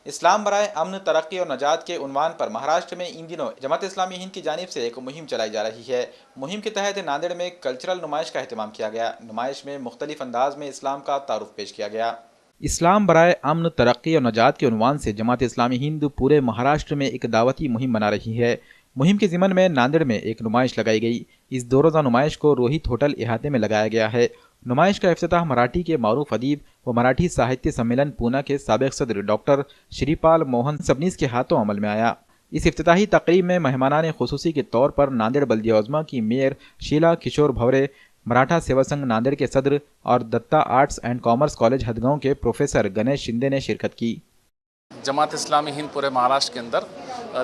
इस्लाम बराए अमन तरक्की और नजात के उन्वान पर महाराष्ट्र में इन दिनों जमात इस्लामी हिंद की जानिब से एक मुहिम चलाई जा रही है। मुहिम के तहत नांदेड़ में कल्चरल नुमाइश का एहतमाम किया गया। नुमाइश में मुख्तलिफ अंदाज में इस्लाम का तारुफ पेश किया गया। इस्लाम बराए अमन तरक्की और नजात के उन्वान से जमात इस्लामी हिंद पूरे महाराष्ट्र में एक दावती मुहिम बना रही है। मुहिम के ज़िमन में नांदेड़ में एक नुमाइश लगाई गई। इस दो रोज़ा नुमाइश को रोहित होटल इहाते में लगाया गया है। नुमाइश का इफ्तिताह मराठी के मारूफ अदीब व मराठी साहित्य सम्मेलन पूना के साबिक सदर डॉक्टर श्रीपाल मोहन सबनीस के हाथों अमल में आया। इस इफ्तिताही तकरीब में मेहमानान खुसूसी के तौर पर नांदेड़ बल्दिया उज़्मा की मेयर शीला किशोर भवरे, मराठा सेवा संघ नांदेड़ के सदर और Datta arts and commerce college Hadgaon के प्रोफेसर गणेश शिंदे ने शिरकत की। जमात इस्लामी हिंद पूरे महाराष्ट्र के अंदर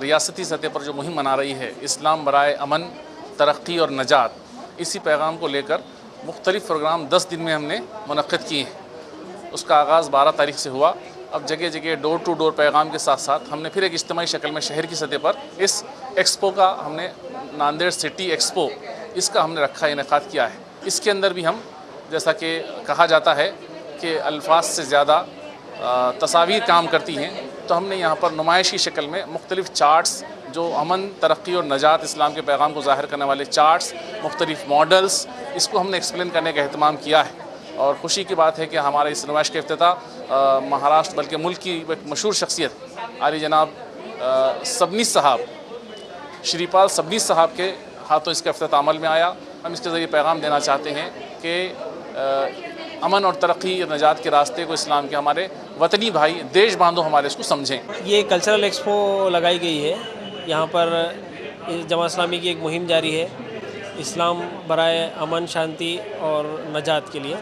रियासती सतह पर जो मुहिम मना रही है, इस्लाम बराए अमन तरक्की और नजात, इसी पैगाम को लेकर मुख्तलिफ प्रोग्राम 10 दिन में हमने मुनक़्क़िद किए हैं। उसका आगाज़ 12 तारीख से हुआ। अब जगह जगह डोर टू डोर पैगाम के साथ साथ हमने फिर एक इज्तिमाई शक्ल में शहर की सतह पर इस एक्सपो का हमने नांदेड़ सिटी एक्सपो इसका हमने रखा इनेकाद किया है। इसके अंदर भी हम, जैसा कि कहा जाता है कि अल्फाज से ज़्यादा तस्वीर काम करती हैं, तो हमने यहाँ पर नुमाइश की शक्ल में मुख्तलिफ चार्ट्स, जो अमन तरक्की और नजात इस्लाम के पैगाम को ज़ाहिर करने वाले चार्ट्स, मुख्तलिफ मॉडल्स, इसको हमने एक्सप्लेन करने का अहतमाम किया है। और ख़ुशी की बात है कि हमारे इस नुमाइश का इफ्तिताह महाराष्ट्र बल्कि मुल्क की एक मशहूर शख्सियत आली जनाब सबनीस साहब, श्रीपाल सबनीस साहब के हाथों इसका इफ्तिताह अमल में आया। हम इसके ज़रिए पैगाम देना चाहते हैं कि अमन और तरक्की और नजात के रास्ते को इस्लाम के हमारे वतनी भाई, देश बांधो हमारे, इसको समझें। ये कल्चरल एक्सपो लगाई गई है। यहाँ पर जमात इस्लामी की एक मुहिम जारी है, इस्लाम बराए अमन शांति और नजात के लिए।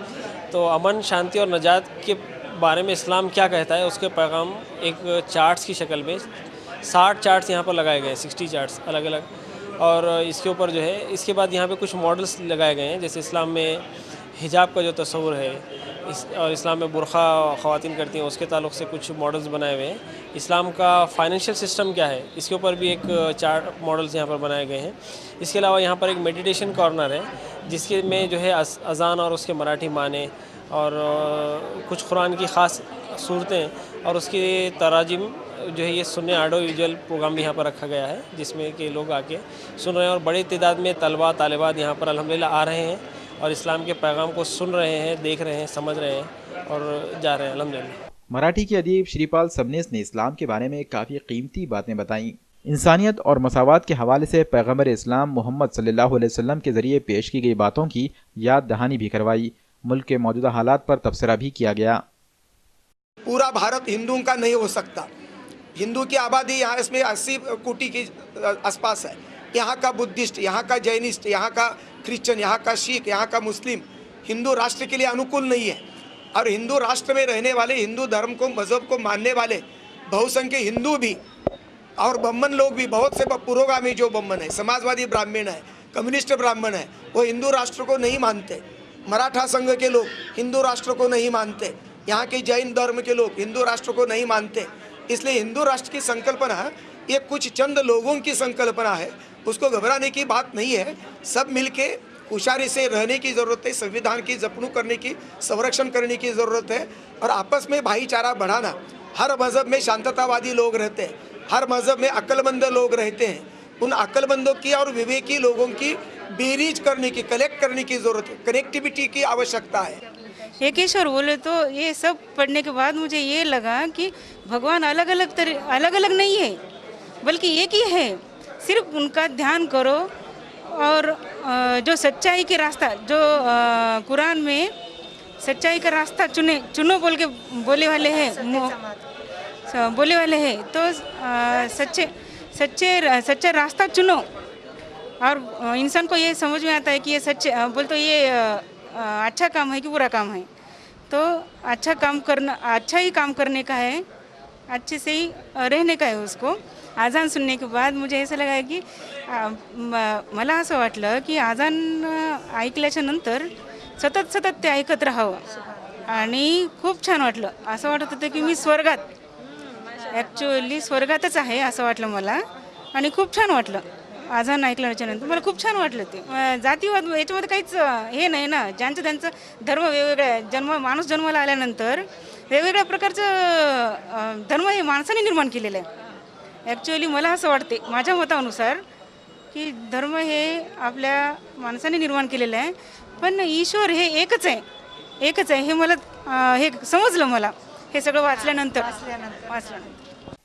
तो अमन शांति और नजात के बारे में इस्लाम क्या कहता है, उसके पैगाम एक चार्ट्स की शक्ल में 60 चार्ट्स यहाँ पर लगाए गए हैं, 60 चार्ट्स अलग अलग। और इसके ऊपर जो है, इसके बाद यहाँ पे कुछ मॉडल्स लगाए गए हैं, जैसे इस्लाम में हिजाब का जो तस्वुर है और इस्लाम में बुरखा ख़वातीन करती हैं, उसके ताल्लुक़ से कुछ मॉडल्स बनाए हुए हैं। इस्लाम का फाइनेंशियल सिस्टम क्या है, इसके ऊपर भी एक चार्ट मॉडल्स यहाँ पर बनाए गए हैं। इसके अलावा यहाँ पर एक मेडिटेशन कॉर्नर है, जिसके में जो है अज़ान और उसके मराठी माने और कुछ कुरान की ख़ास सूरतें और उसकी तराजिम जो है, ये सुनने ऑडियो विजुअल प्रोग्राम भी यहाँ पर रखा गया है, जिसमें कि लोग आके सुन रहे हैं। और बड़ी तादाद में तलबा तालिबात यहाँ पर अल्हम्दुलिल्लाह आ रहे हैं और इस्लाम के पैगाम को सुन रहे हैं, देख रहे हैं, समझ रहे हैं और जा रहे हैं अल्हम्दुलिल्लाह। मराठी के अदीब श्रीपाल सबनीस ने इस्लाम के बारे में काफ़ी कीमती बातें बताईं। इंसानियत और मसावात के हवाले से पैगम्बर इस्लाम मोहम्मद सल्लल्लाहु अलैहि वसल्लम के ज़रिए पेश की गई बातों की याद दहानी भी करवाई। मुल्क के मौजूदा हालात पर तबसरा भी किया गया। पूरा भारत हिंदुओं का नहीं हो सकता। हिंदू की आबादी यहाँ इसमें 80 कोटि के आसपास है। यहाँ का बुद्धिस्ट, यहाँ का जैनिस्ट, यहाँ का क्रिश्चियन, यहाँ का सिख, यहाँ का मुस्लिम हिंदू राष्ट्र के लिए अनुकूल नहीं है। और हिंदू राष्ट्र में रहने वाले, हिंदू धर्म को, मजहब को मानने वाले बहुसंख्यक हिंदू भी और ब्राह्मण लोग भी, बहुत से पुरोगामी जो ब्राह्मण है, समाजवादी ब्राह्मण है, कम्युनिस्ट ब्राह्मण है, वो हिंदू राष्ट्र को नहीं मानते। मराठा संघ के लोग हिंदू राष्ट्र को नहीं मानते। यहाँ के जैन धर्म के लोग हिंदू राष्ट्र को नहीं मानते। इसलिए हिंदू राष्ट्र की संकल्पना ये कुछ चंद लोगों की संकल्पना है, उसको घबराने की बात नहीं है। सब मिलके होशियारी से रहने की ज़रूरत है, संविधान की जपनू करने की, संरक्षण करने की ज़रूरत है और आपस में भाईचारा बढ़ाना। हर मज़हब में शांततावादी लोग रहते हैं, हर मज़हब में अक्लमंद लोग रहते हैं। उन अक्लमंदों की और विवेकी लोगों की बेरीज करने की, कलेक्ट करने की ज़रूरत है, कनेक्टिविटी की आवश्यकता है। एकेश्वर बोले तो ये सब पढ़ने के बाद मुझे ये लगा कि भगवान अलग अलग नहीं है, बल्कि एक ही है। सिर्फ उनका ध्यान करो और जो सच्चाई के रास्ता, जो कुरान में सच्चाई का रास्ता चुनो बोल के बोले वाले हैं, तो सच्चे रास्ता चुनो। और इंसान को ये समझ में आता है कि ये सच्चे बोल तो ये अच्छा काम है कि बुरा काम है। तो अच्छा ही काम करने का है, अच्छे से ही रहने का है उसको। आजान सुनने के बाद मुझे असं लगा की मला असं वाटलं की आजान ऐकल्याच्या नंतर सतत ते ऐकत राहावं आणि खूप छान वाटलं। असं वाटत होतं की मी स्वर्गात, ॲक्च्युअली स्वर्गातच आहे असं वाटलं मला आणि खूप छान वाटलं। आजान ऐकल्याच्यानंतर मला खूप छान वाटलं। ते जातीवाद याच्यामध्ये काहीच हे नाही ना, ज्यांचं धर्म वेगवेगळा आहे। माणूस जन्माला आल्यानंतर वेगवेगळ्या प्रकारचं धर्म हे माणसाने निर्माण केलेलं आहे. ॲक्च्युअली मला असं वाटते माझ्या मतानुसार की धर्म हे आपल्या माणसाने निर्माण केलेलं आहे, पण ईश्वर हे एकच आहे हे मला हे समजलं मला हे सगळं वाचल्यानंतर.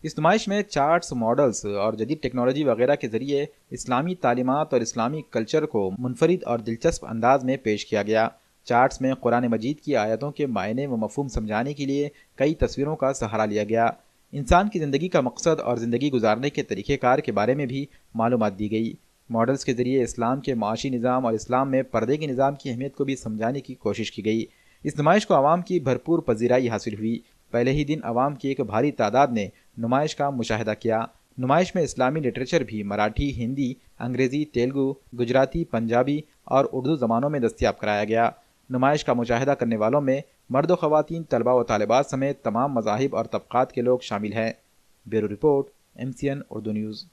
इस नुमाइश में चार्ट्स, मॉडल्स और जदीद टेक्नोलॉजी वगैरह के ज़रिए इस्लामी तालीमात और इस्लामी कल्चर को मुनफरिद और दिलचस्प अंदाज में पेश किया गया। चार्ट्स में कुरान मजीद की आयतों के मायने व मफहूम समझाने के लिए कई तस्वीरों का सहारा लिया गया। इंसान की ज़िंदगी का मकसद और ज़िंदगी गुजारने के तरीक़ेकार के बारे में भी मालूमात दी गई। मॉडल्स के ज़रिए इस्लाम के माशी निज़ाम और इस्लाम में पर्दे के निज़ाम की अहमियत को भी समझाने की कोशिश की गई। इस नुमाइश को आवाम की भरपूर पजीराई हासिल हुई। पहले ही दिन आवाम की एक भारी तादाद ने नुमाइश का मुशाहिदा किया। नुमाइश में इस्लामी लिटरेचर भी मराठी, हिंदी, अंग्रेज़ी, तेलुगु, गुजराती, पंजाबी और उर्दू ज़बानों में दस्तयाब कराया गया। नुमाइश का मुशाहिदा करने वालों में मर्द व ख़वातीन, तलबा व तालिबात समेत तमाम मज़ाहिब और तबक़ात के लोग शामिल हैं। Bureau report, MCN Urdu news.